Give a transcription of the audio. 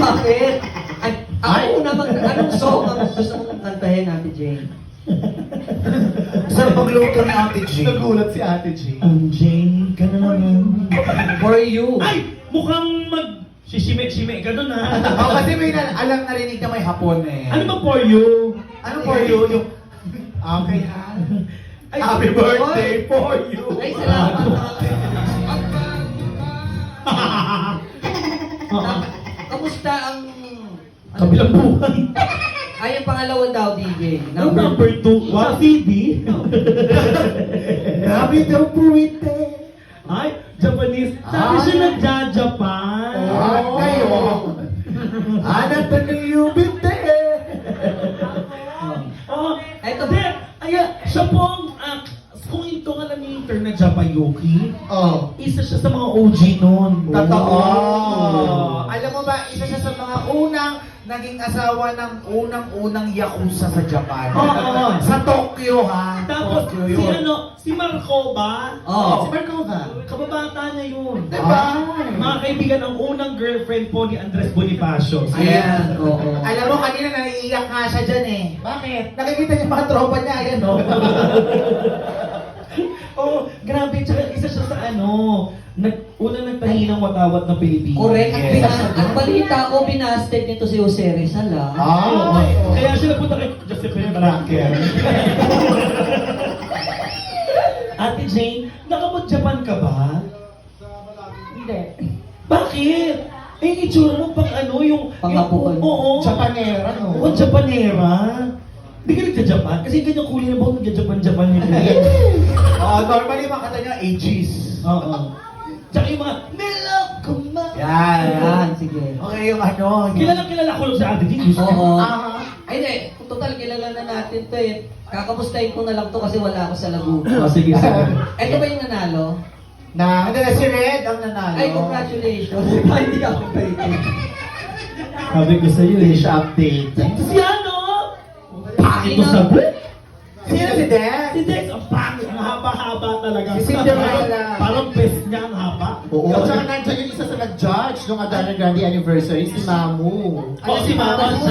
Bakit? Ako naman, anong song ang gusto mong kantahin, Ate Jane? Sa pagluto ni Ate G. Nagulat si Ate G. Ang Jane ka na naman. For you. Ay! Mukhang sisime-sime ka dun ha. Oh, kasi may alam narinig na may hapon eh. Ano ba for you? Ano for you? Yung... Okay, ha? Ay, Happy birthday for you! Ay, salamat. Kamusta ang... Kabilang buhay. Ay, yung pangalawa daw, DJ. Number 2. What, CD? Happy daw po ite. Ay, Japanese. Sabi siya nagja-Japan. At kayo. Anak na niyo binte. Oh, Eto. Siya po ang, kung ito ka lang yung internet Japayuki, Oh. isa siya sa mga OG nun. Totoo. Oh. Alam mo ba, isa siya sa mga unang naging asawa ng unang-unang yakuza sa Japan. Oo. Sa Tokyo, ha? Tapos, Tokyo si yun. si Marco ba? Oo. Si Marco ba? Kababata niya yun. Diba? Mga kaibigan, ang unang girlfriend po ni Andres Bonifacio. Ayan, oo. Alam mo, kanina naiiyak nga siya dyan eh. Bakit? Nakikita niya mga tropa niya, ayan, no? Oh, grabe. Tsaka isa siya sa unang nagtahi ng watawat ng Pilipinas. Correct. Ang balita ko, binasted nito si Jose Rizal, ah. Ay, oh. Kaya siya napunta kay Josephine Bracker. Ate Jane, nakapag-Japan ka ba? Hindi. Bakit? Eh, itsura mo pang yung... Pangapukan. Oo. Japanera, no? Oo, Japanera. Hindi ka nagja-Japan? Kasi ganyan kulay na ba nagja-Japan yun? Normally, mga kata niya, ages. Oo. Tsaka yung mga, Melokuma! Yan, sige. Okay, yung ano. Kilala ko lang sa Ate Jane. Oo. Ah, Ay, hindi. Total, kilala na natin to eh. Kakamustahin ko na lang to kasi wala ako sa Laguna. Oh, sige, sige. Ito ba yung nanalo? ano na si Red ang nanalo. Ay, congratulations. Hindi ako pwede. Sabi ko sa'yo Hindi siya update. Si ano? Pangit to sa Sino si Dex? Si Dex, ang pangit. Ang haba-haba talaga. Si Cinderella. Parang best niya ang haba. Oo. At saka nandiyan yung isa sa nag-judge nung Adana Grande anniversary, si Mamu. Oh, si Mama.